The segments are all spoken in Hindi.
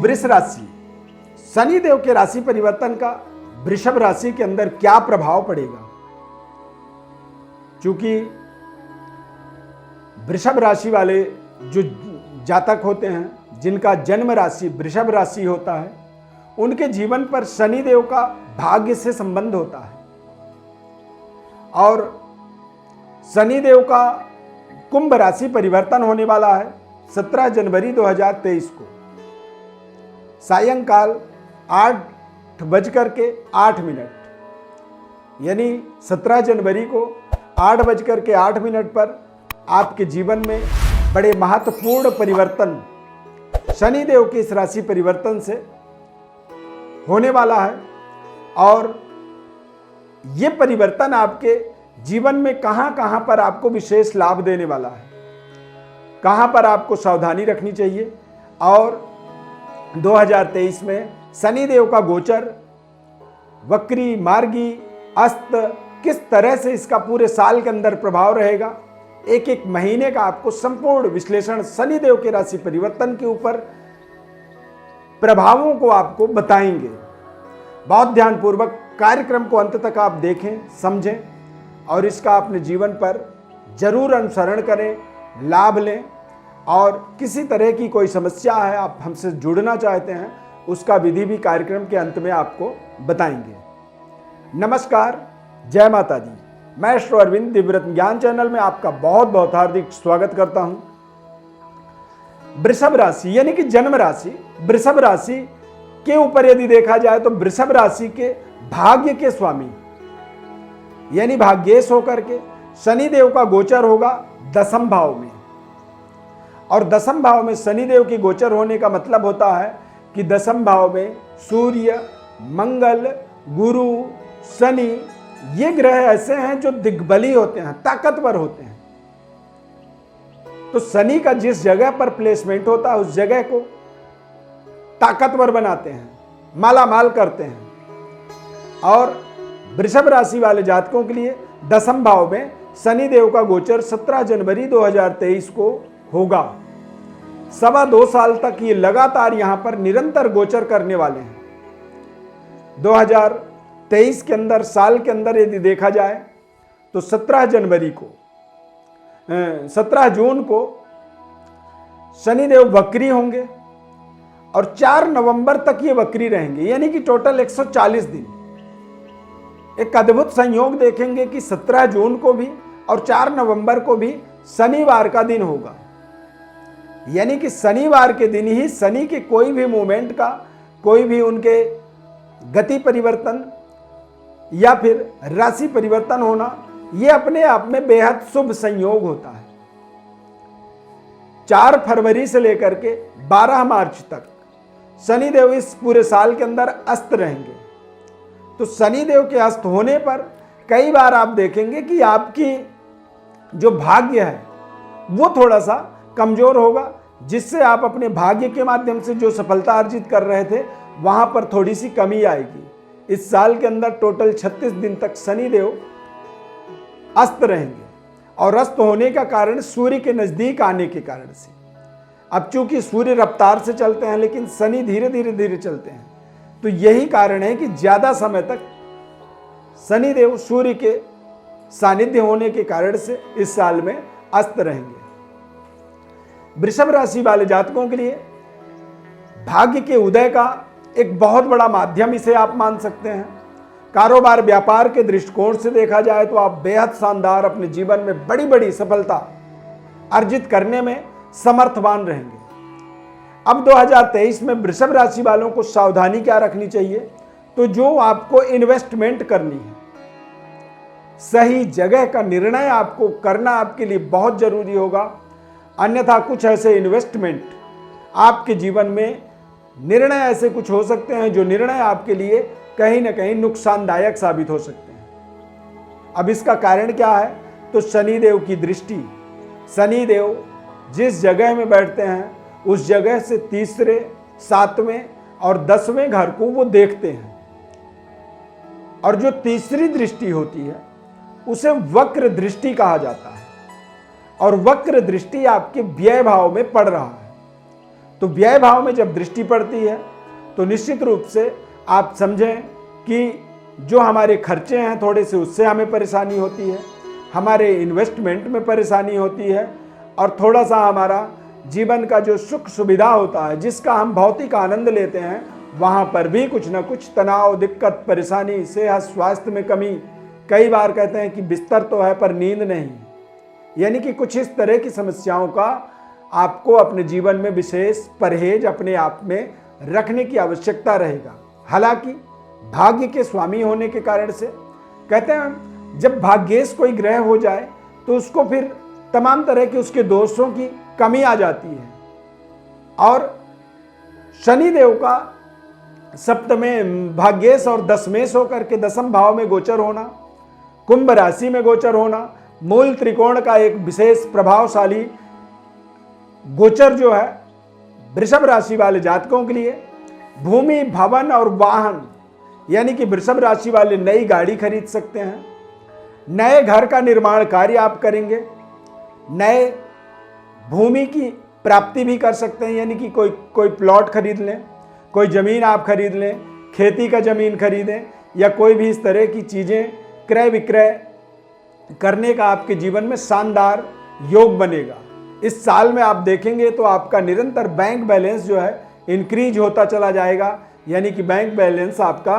वृष राशि, शनिदेव के राशि परिवर्तन का वृषभ राशि के अंदर क्या प्रभाव पड़ेगा। क्योंकि वृषभ राशि वाले जो जातक होते हैं, जिनका जन्म राशि वृषभ राशि होता है, उनके जीवन पर शनिदेव का भाग्य से संबंध होता है। और शनिदेव का कुंभ राशि परिवर्तन होने वाला है 17 जनवरी 2023 को सायंकाल 8:08, यानी 17 जनवरी को 8:08 पर आपके जीवन में बड़े महत्वपूर्ण परिवर्तन शनिदेव के इस राशि परिवर्तन से होने वाला है। और ये परिवर्तन आपके जीवन में कहां कहां पर आपको विशेष लाभ देने वाला है, कहां पर आपको सावधानी रखनी चाहिए। और 2023 में शनिदेव का गोचर, वक्री, मार्गी, अस्त किस तरह से इसका पूरे साल के अंदर प्रभाव रहेगा, एक एक महीने का आपको संपूर्ण विश्लेषण शनिदेव के राशि परिवर्तन के ऊपर प्रभावों को आपको बताएंगे। बहुत ध्यानपूर्वक कार्यक्रम को अंत तक आप देखें, समझें और इसका अपने जीवन पर जरूर अनुसरण करें, लाभ लें। और किसी तरह की कोई समस्या है, आप हमसे जुड़ना चाहते हैं, उसका विधि भी कार्यक्रम के अंत में आपको बताएंगे। नमस्कार, जय माता दी। मैं एस्ट्रो अरविंद दिव्यरत्न ज्ञान चैनल में आपका बहुत बहुत हार्दिक स्वागत करता हूं। वृषभ राशि यानी कि जन्म राशि वृषभ राशि के ऊपर यदि देखा जाए तो वृषभ राशि के भाग्य के स्वामी यानी भाग्येश होकर के शनिदेव का गोचर होगा 10वें भाव में। और 10वें भाव में शनिदेव की गोचर होने का मतलब होता है कि 10वें भाव में सूर्य, मंगल, गुरु, शनि, ये ग्रह ऐसे हैं जो दिग्बली होते हैं, ताकतवर होते हैं। तो शनि का जिस जगह पर प्लेसमेंट होता है उस जगह को ताकतवर बनाते हैं, मालामाल करते हैं। और वृषभ राशि वाले जातकों के लिए 10वें भाव में शनिदेव का गोचर 17 जनवरी 2023 को होगा। 2.25 साल तक ये लगातार यहां पर निरंतर गोचर करने वाले हैं। 2023 के अंदर, साल के अंदर यदि देखा जाए तो 17 जून को शनिदेव वक्री होंगे और 4 नवंबर तक ये वक्री रहेंगे, यानी कि टोटल 140 दिन। एक अद्भुत संयोग देखेंगे कि 17 जून को भी और 4 नवंबर को भी शनिवार का दिन होगा। यानी कि शनिवार के दिन ही शनि के कोई भी मूवमेंट का, कोई भी उनके गति परिवर्तन या फिर राशि परिवर्तन होना, यह अपने आप में बेहद शुभ संयोग होता है। 4 फरवरी से लेकर के 12 मार्च तक शनिदेव इस पूरे साल के अंदर अस्त रहेंगे। तो शनिदेव के अस्त होने पर कई बार आप देखेंगे कि आपकी जो भाग्य है वो थोड़ा सा कमजोर होगा, जिससे आप अपने भाग्य के माध्यम से जो सफलता अर्जित कर रहे थे वहां पर थोड़ी सी कमी आएगी। इस साल के अंदर टोटल 36 दिन तक शनिदेव अस्त रहेंगे। और अस्त होने का कारण सूर्य के नजदीक आने के कारण से। अब चूंकि सूर्य रफ्तार से चलते हैं लेकिन शनि धीरे धीरे चलते हैं, तो यही कारण है कि ज्यादा समय तक शनिदेव सूर्य के सानिध्य होने के कारण से इस साल में अस्त रहेंगे। वृषभ राशि वाले जातकों के लिए भाग्य के उदय का एक बहुत बड़ा माध्यम इसे आप मान सकते हैं। कारोबार व्यापार के दृष्टिकोण से देखा जाए तो आप बेहद शानदार अपने जीवन में बड़ी बड़ी सफलता अर्जित करने में समर्थवान रहेंगे। अब 2023 में वृषभ राशि वालों को सावधानी क्या रखनी चाहिए, तो जो आपको इन्वेस्टमेंट करनी है, सही जगह का निर्णय आपको करना आपके लिए बहुत जरूरी होगा। अन्यथा कुछ ऐसे इन्वेस्टमेंट आपके जीवन में निर्णय ऐसे कुछ हो सकते हैं जो निर्णय आपके लिए कहीं ना कहीं नुकसानदायक साबित हो सकते हैं। अब इसका कारण क्या है, तो शनिदेव की दृष्टि, शनिदेव जिस जगह में बैठते हैं उस जगह से 3रे, 7वें और 10वें घर को वो देखते हैं। और जो तीसरी दृष्टि होती है उसे वक्र दृष्टि कहा जाता है। और वक्र दृष्टि आपके व्यय भाव में पड़ रहा है, तो व्यय भाव में जब दृष्टि पड़ती है तो निश्चित रूप से आप समझें कि जो हमारे खर्चे हैं थोड़े से, उससे हमें परेशानी होती है, हमारे इन्वेस्टमेंट में परेशानी होती है, और थोड़ा सा हमारा जीवन का जो सुख सुविधा होता है, जिसका हम भौतिक आनंद लेते हैं, वहाँ पर भी कुछ ना कुछ तनाव, दिक्कत, परेशानी, सेहत, स्वास्थ्य में कमी, कई बार कहते हैं कि बिस्तर तो है पर नींद नहीं, यानी कि कुछ इस तरह की समस्याओं का आपको अपने जीवन में विशेष परहेज अपने आप में रखने की आवश्यकता रहेगा। हालांकि भाग्य के स्वामी होने के कारण से कहते हैं जब भाग्येश कोई ग्रह हो जाए तो उसको फिर तमाम तरह के उसके दोषों की कमी आ जाती है। और शनि देव का सप्तमे भाग्येश और दशमेश होकर के दशम भाव में गोचर होना, कुंभ राशि में गोचर होना, मूल त्रिकोण का एक विशेष प्रभावशाली गोचर जो है वृषभ राशि वाले जातकों के लिए, भूमि, भवन और वाहन, यानी कि वृषभ राशि वाले नई गाड़ी खरीद सकते हैं, नए घर का निर्माण कार्य आप करेंगे, नए भूमि की प्राप्ति भी कर सकते हैं, यानी कि कोई प्लॉट खरीद लें, कोई ज़मीन आप खरीद लें, खेती का ज़मीन खरीदें, या कोई भी इस तरह की चीज़ें क्रय विक्रय करने का आपके जीवन में शानदार योग बनेगा। इस साल में आप देखेंगे तो आपका निरंतर बैंक बैलेंस जो है इंक्रीज होता चला जाएगा, यानी कि बैंक बैलेंस आपका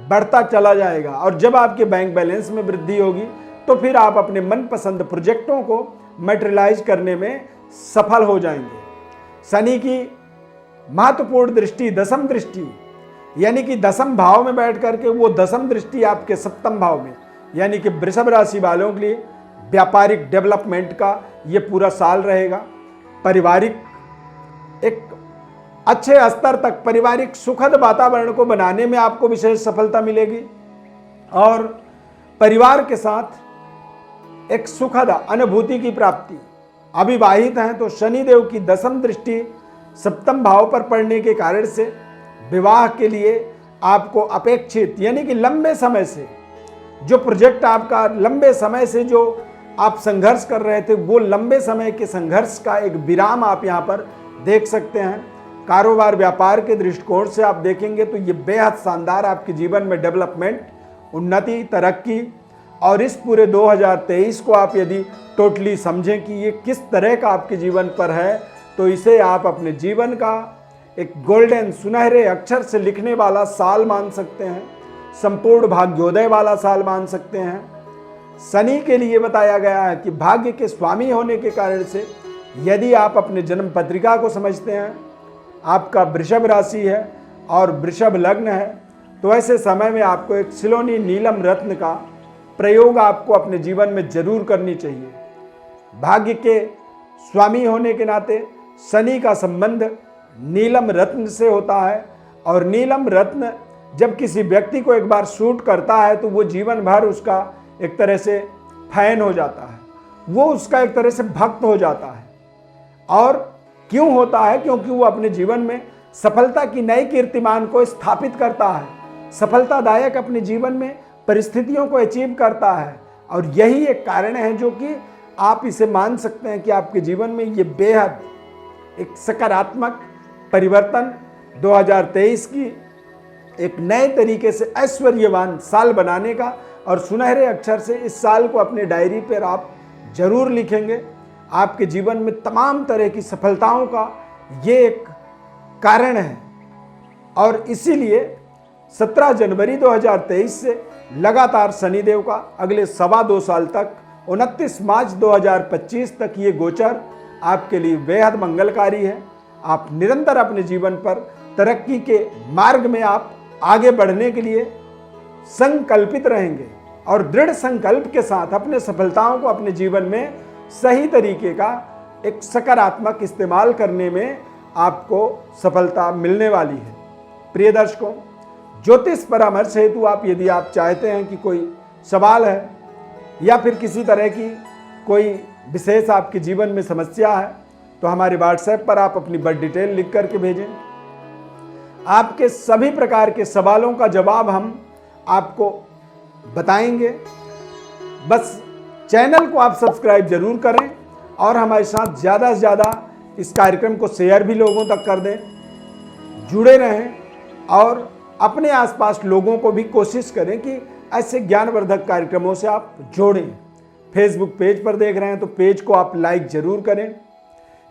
बढ़ता चला जाएगा। और जब आपके बैंक बैलेंस में वृद्धि होगी तो फिर आप अपने मनपसंद प्रोजेक्टों को मटेरियलाइज करने में सफल हो जाएंगे। शनि की महत्वपूर्ण दृष्टि दशम दृष्टि, यानी कि दशम भाव में बैठ करके वो दशम दृष्टि आपके सप्तम भाव में, यानी कि वृषभ राशि वालों के लिए व्यापारिक डेवलपमेंट का ये पूरा साल रहेगा। पारिवारिक एक अच्छे स्तर तक पारिवारिक सुखद वातावरण को बनाने में आपको विशेष सफलता मिलेगी, और परिवार के साथ एक सुखद अनुभूति की प्राप्ति। अविवाहित हैं तो शनिदेव की दशम दृष्टि सप्तम भाव पर पड़ने के कारण से विवाह के लिए आपको अपेक्षित, यानी कि लंबे समय से जो प्रोजेक्ट आपका लंबे समय से जो आप संघर्ष कर रहे थे, वो लंबे समय के संघर्ष का एक विराम आप यहाँ पर देख सकते हैं। कारोबार व्यापार के दृष्टिकोण से आप देखेंगे तो ये बेहद शानदार आपके जीवन में डेवलपमेंट, उन्नति, तरक्की, और इस पूरे 2023 को आप यदि टोटली समझें कि ये किस तरह का आपके जीवन पर है, तो इसे आप अपने जीवन का एक गोल्डन सुनहरे अक्षर से लिखने वाला साल मान सकते हैं, संपूर्ण भाग्योदय वाला साल मान सकते हैं। शनि के लिए बताया गया है कि भाग्य के स्वामी होने के कारण से यदि आप अपने जन्म पत्रिका को समझते हैं, आपका वृषभ राशि है और वृषभ लग्न है, तो ऐसे समय में आपको एक सिलोनी नीलम रत्न का प्रयोग आपको अपने जीवन में जरूर करनी चाहिए। भाग्य के स्वामी होने के नाते शनि का संबंध नीलम रत्न से होता है, और नीलम रत्न जब किसी व्यक्ति को एक बार सूट करता है तो वो जीवन भर उसका एक तरह से फैन हो जाता है, वो उसका एक तरह से भक्त हो जाता है। और क्यों होता है? क्योंकि वो अपने जीवन में सफलता की नई कीर्तिमान को स्थापित करता है, सफलतादायक अपने जीवन में परिस्थितियों को अचीव करता है, और यही एक कारण है जो कि आप इसे मान सकते हैं कि आपके जीवन में ये बेहद एक सकारात्मक परिवर्तन 2023 की एक नए तरीके से ऐश्वर्यवान साल बनाने का, और सुनहरे अक्षर से इस साल को अपने डायरी पर आप जरूर लिखेंगे। आपके जीवन में तमाम तरह की सफलताओं का ये एक कारण है, और इसीलिए 17 जनवरी 2023 से लगातार शनिदेव का अगले 2.25 साल तक 29 मार्च 2025 तक ये गोचर आपके लिए बेहद मंगलकारी है। आप निरंतर अपने जीवन पर तरक्की के मार्ग में आप आगे बढ़ने के लिए संकल्पित रहेंगे, और दृढ़ संकल्प के साथ अपने सफलताओं को अपने जीवन में सही तरीके का एक सकारात्मक इस्तेमाल करने में आपको सफलता मिलने वाली है। प्रिय दर्शकों, ज्योतिष परामर्श हेतु आप यदि आप चाहते हैं कि कोई सवाल है या फिर किसी तरह की कोई विशेष आपके जीवन में समस्या है, तो हमारे व्हाट्सएप पर आप अपनी बर्थ डिटेल लिख करके भेजें। आपके सभी प्रकार के सवालों का जवाब हम आपको बताएंगे। बस चैनल को आप सब्सक्राइब जरूर करें और हमारे साथ ज़्यादा से ज़्यादा इस कार्यक्रम को शेयर भी लोगों तक कर दें, जुड़े रहें और अपने आसपास लोगों को भी कोशिश करें कि ऐसे ज्ञानवर्धक कार्यक्रमों से आप जोड़ें। फेसबुक पेज पर देख रहे हैं तो पेज को आप लाइक जरूर करें।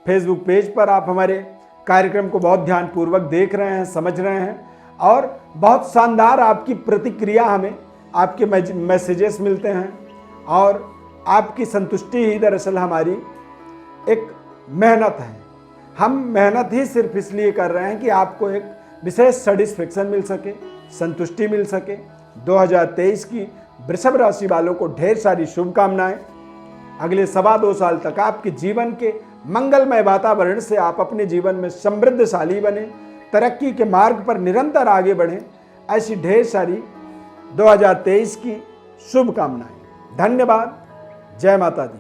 फेसबुक पेज पर आप हमारे कार्यक्रम को बहुत ध्यानपूर्वक देख रहे हैं, समझ रहे हैं और बहुत शानदार आपकी प्रतिक्रिया हमें आपके मैसेजेस मिलते हैं और आपकी संतुष्टि ही दरअसल हमारी एक मेहनत है। हम मेहनत ही सिर्फ इसलिए कर रहे हैं कि आपको एक विशेष सेटिस्फेक्शन मिल सके, संतुष्टि मिल सके। 2023 की वृषभ राशि वालों को ढेर सारी शुभकामनाएं। अगले 2.25 साल तक आपके जीवन के मंगलमय वातावरण से आप अपने जीवन में समृद्धशाली बने, तरक्की के मार्ग पर निरंतर आगे बढ़ें, ऐसी ढेर सारी 2023 की शुभकामनाएं। धन्यवाद। जय माता दी।